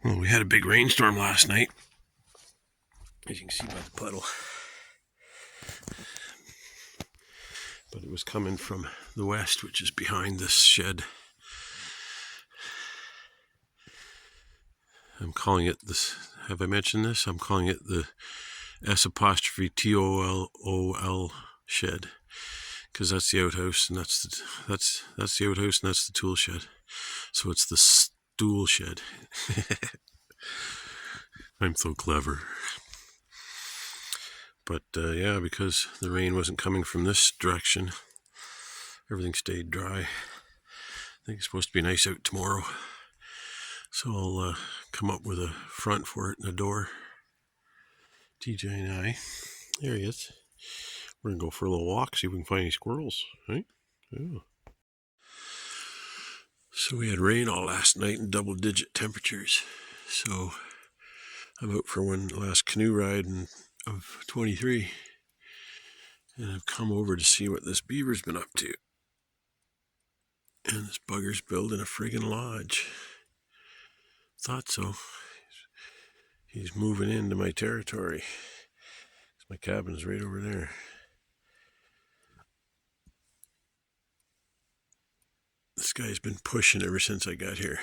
Well, we had a big rainstorm last night, as you can see by the puddle. But it was coming from the west, which is behind this shed. I'm calling it this. Have I mentioned this? I'm calling it the S''TOLOL shed, because that's the outhouse and that's the outhouse and that's the tool shed. So it's the stool shed. I'm so clever. But yeah, because the rain wasn't coming from this direction, everything stayed dry. I think it's supposed to be nice out tomorrow. So I'll come up with a front for it and a door. TJ and I. There he is. We're going to go for a little walk, see if we can find any squirrels, right? Yeah. So we had rain all last night in double-digit temperatures. So I'm out for one last canoe ride of 23. And I've come over to see what this beaver's been up to. And this bugger's building a friggin' lodge. Thought so. He's moving into my territory. My cabin's right over there. This guy's been pushing ever since I got here.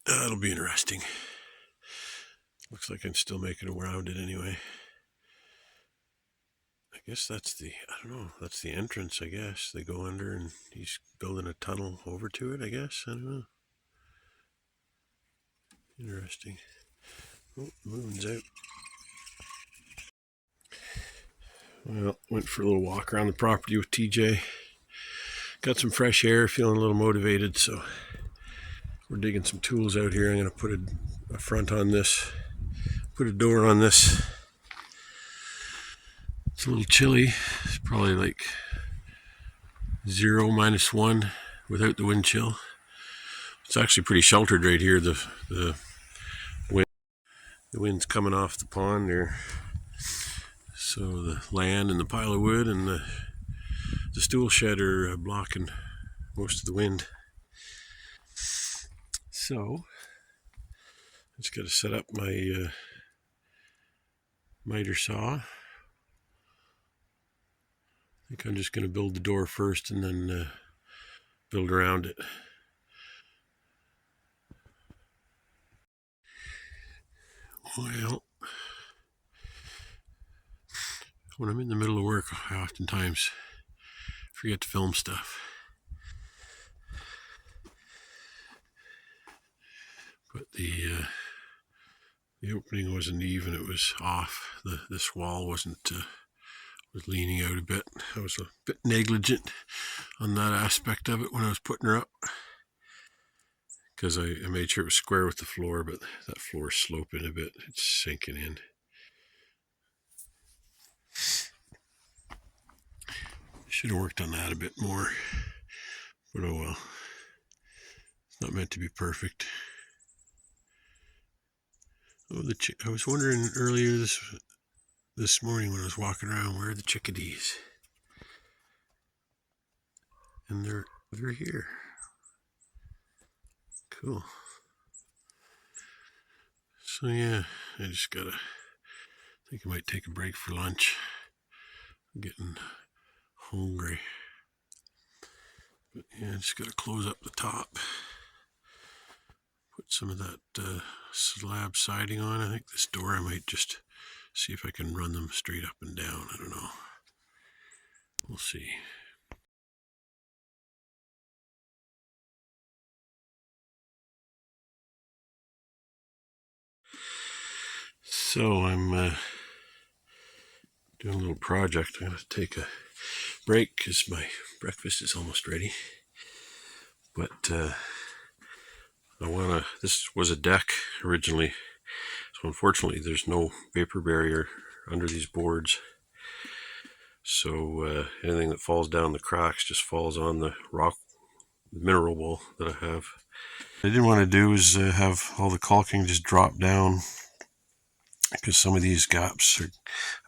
That'll be interesting. Looks like I'm still making around it anyway. I guess that's that's the entrance, I guess. They go under and he's building a tunnel over to it, I guess. I don't know. Interesting. Oh, the moon's out. Well, went for a little walk around the property with TJ. Got some fresh air, feeling a little motivated, so we're digging some tools out here. I'm going to put a front on this, put a door on this. It's a little chilly. It's probably like 0, -1 without the wind chill. It's actually pretty sheltered right here. The wind's coming off the pond there. So the land and the pile of wood and the stool shed are blocking most of the wind. So I just got to set up my miter saw. I think I'm just going to build the door first and then build around it. Well, when I'm in the middle of work, I oftentimes forget to film stuff. But the opening wasn't even, it was off. This wall was leaning out a bit. I was a bit negligent on that aspect of it when I was putting her up, because I made sure it was square with the floor, but that floor's sloping a bit. It's sinking in. Should have worked on that a bit more, but oh well. It's not meant to be perfect. Oh, I was wondering earlier this morning when I was walking around, where are the chickadees? And they're here. Cool. So yeah, I think I might take a break for lunch. I'm getting hungry. But yeah, I just gotta close up the top. Put some of that slab siding on. I think this door I might just see if I can run them straight up and down. I don't know. We'll see. So I'm doing a little project. I'm going to take a break because my breakfast is almost ready. But this was a deck originally. So unfortunately there's no vapor barrier under these boards. So anything that falls down the cracks just falls on the rock, mineral wool that I have. What I didn't want to do is have all the caulking just drop down, because some of these gaps have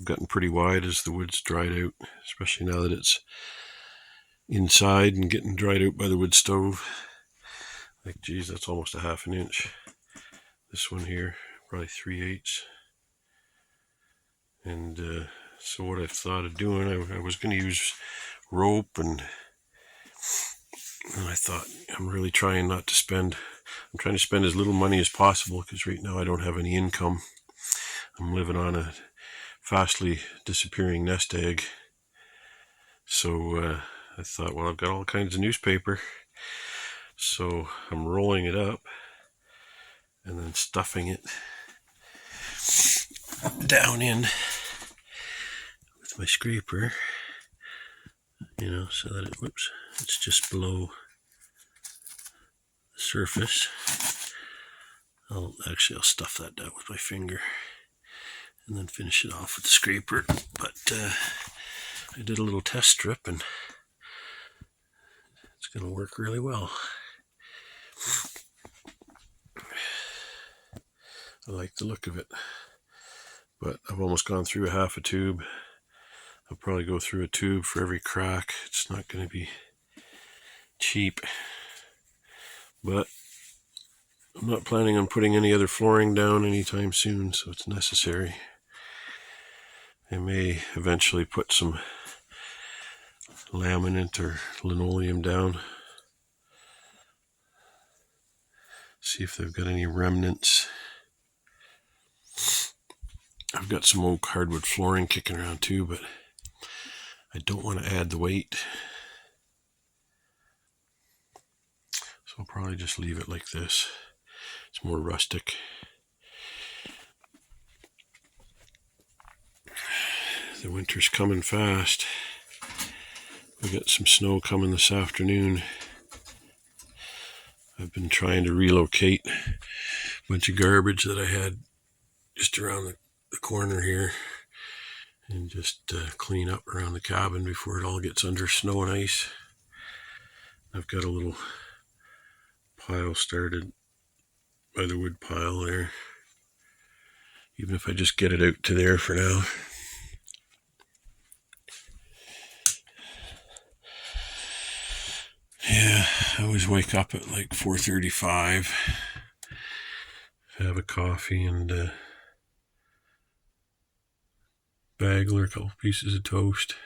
gotten pretty wide as the wood's dried out, especially now that it's inside and getting dried out by the wood stove. Like, geez, that's almost a ½ inch. This one here, probably 3/8. And so what I thought of doing, I was going to use rope, and I thought I'm really trying not to spend, I'm trying to spend as little money as possible, because right now I don't have any income. I'm living on a fastly disappearing nest egg. So I thought, well, I've got all kinds of newspaper, so I'm rolling it up and then stuffing it down in with my scraper, you know, so that it, whoops, it's just below the surface. I'll stuff that down with my finger and then finish it off with the scraper. But I did a little test strip, and it's going to work really well. I like the look of it, but I've almost gone through a ½ a tube. I'll probably go through a tube for every crack. It's not going to be cheap, but I'm not planning on putting any other flooring down anytime soon, so it's necessary. I may eventually put some laminate or linoleum down. See if they've got any remnants. I've got some oak hardwood flooring kicking around too, but I don't want to add the weight. So I'll probably just leave it like this. It's more rustic. The winter's coming fast. We got some snow coming this afternoon. I've been trying to relocate a bunch of garbage that I had just around the corner here, and just clean up around the cabin before it all gets under snow and ice. I've got a little pile started by the wood pile there, even if I just get it out to there for now. Yeah, I always wake up at like 4:35, have a coffee and a bagel or a couple pieces of toast,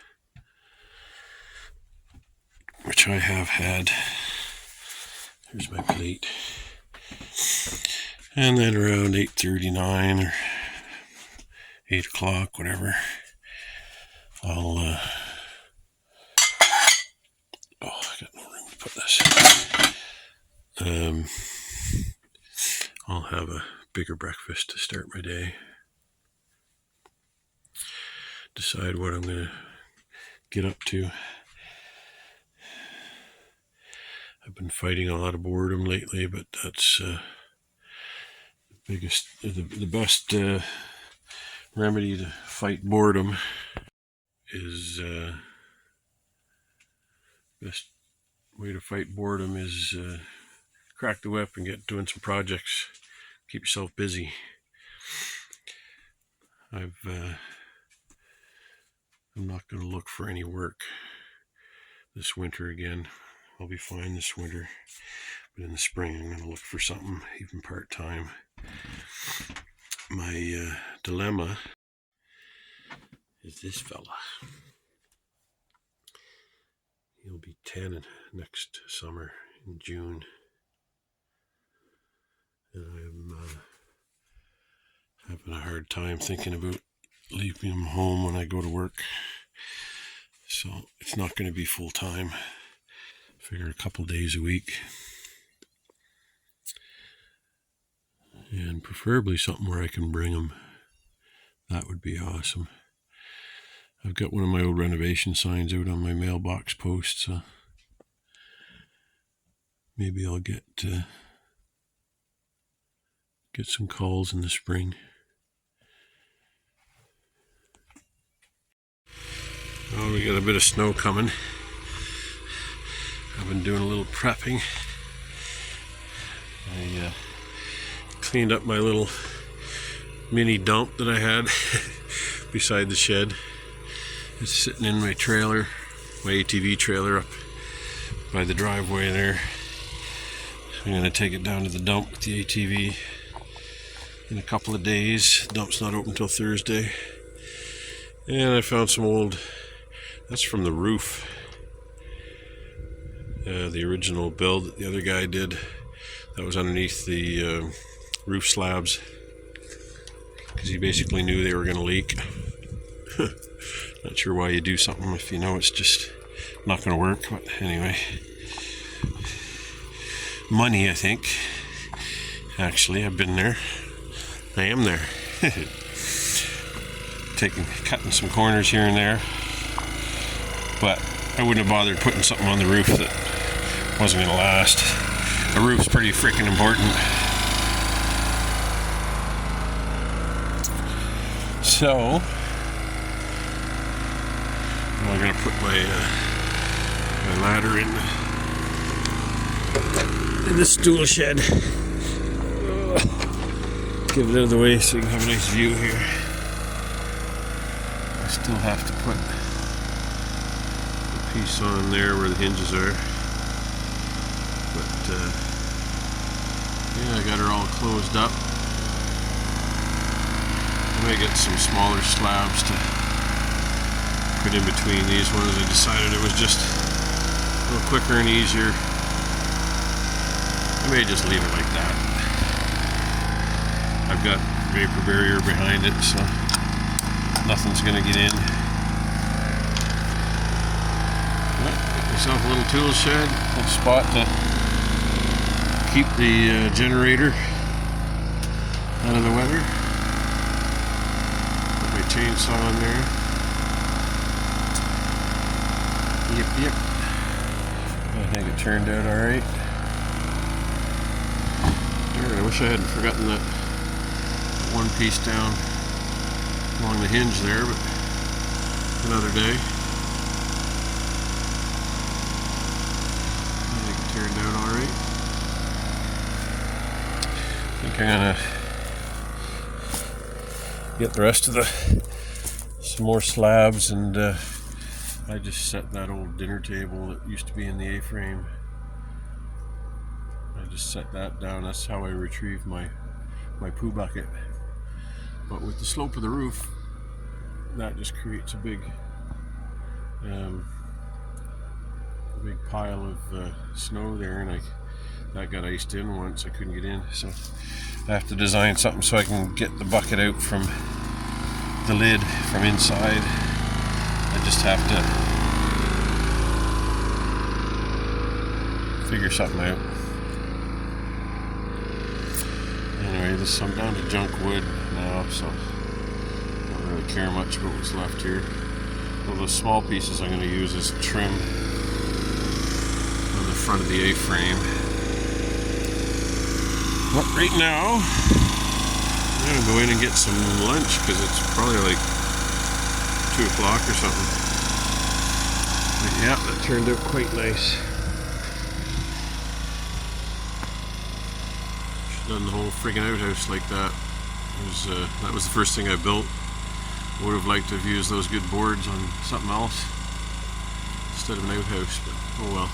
which I have had. Here's my plate. And then around 8:39 or 8 o'clock, whatever, I'll I got no room to put this. I'll have a bigger breakfast to start my day. Decide what I'm going to get up to. I've been fighting a lot of boredom lately, but that's the best remedy to fight boredom is best way to fight boredom is crack the whip and get doing some projects. Keep yourself busy. I'm not going to look for any work this winter again. I'll be fine this winter, but in the spring I'm going to look for something, even part-time. My dilemma is this fella. He'll be 10 next summer in June, and I'm having a hard time thinking about leaving him home when I go to work. So it's not going to be full-time. Figure a couple days a week, and preferably something where I can bring him. That would be awesome. I've got one of my old renovation signs out on my mailbox post, so maybe I'll get some calls in the spring. Oh, we got a bit of snow coming. I've been doing a little prepping. I cleaned up my little mini dump that I had beside the shed. It's sitting in my trailer, my ATV trailer up by the driveway there. I'm going to take it down to the dump with the ATV in a couple of days. The dump's not open until Thursday. And I found some old, that's from the roof. The original build that the other guy did. That was underneath the roof slabs. Because he basically knew they were going to leak. Not sure why you do something if you know it's just not going to work. But anyway. Money, I think. Actually, I've been there. I am there. Cutting some corners here and there. But I wouldn't have bothered putting something on the roof that wasn't going to last. The roof's pretty freaking important. So, well, I gotta put my ladder in the stool shed. Get it out of the way so you can have a nice view here. I still have to put the piece on there where the hinges are. But yeah, I got her all closed up. I might get some smaller slabs to put in between these ones. I decided it was just a little quicker and easier. I may just leave it like that. I've got vapor barrier behind it, so nothing's gonna get in. Get myself a little tool shed, a little spot to keep the generator out of the weather. Put my chainsaw in there. Yep. I think it turned out alright. I wish I hadn't forgotten that one piece down along the hinge there, but another day. I think it turned out alright. I think I'm gonna get the rest of some more slabs, and I just set that old dinner table that used to be in the A-frame. I just set that down. That's how I retrieve my poo bucket. But with the slope of the roof, that just creates a big pile of snow there, and that got iced in once. I couldn't get in, so I have to design something so I can get the bucket out from the lid from inside. I just have to figure something out. Anyway, I'm down to junk wood now, so I don't really care much about what's left here. Well, those small pieces I'm going to use as trim on the front of the A-frame. But right now, I'm going to go in and get some lunch because it's probably like 2 o'clock or something. But yeah, that turned out quite nice. Done the whole friggin' outhouse like that. That was the first thing I built. Would have liked to have used those good boards on something else instead of an outhouse, but oh well.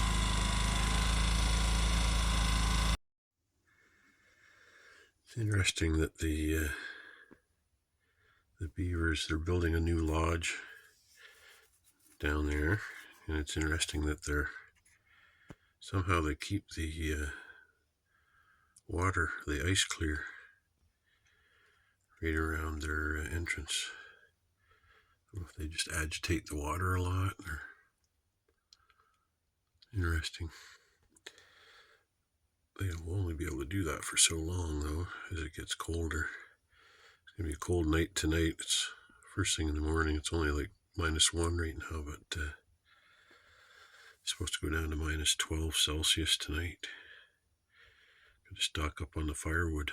It's interesting that the beavers, they're building a new lodge down there, and it's interesting that somehow they keep the water, the ice clear, right around their entrance. I don't know if they just agitate the water a lot, or interesting. They'll only be able to do that for so long, though, as it gets colder. It's gonna be a cold night tonight. It's first thing in the morning. It's only like -1 right now, but it's supposed to go down to -12 Celsius tonight. Got to stock up on the firewood.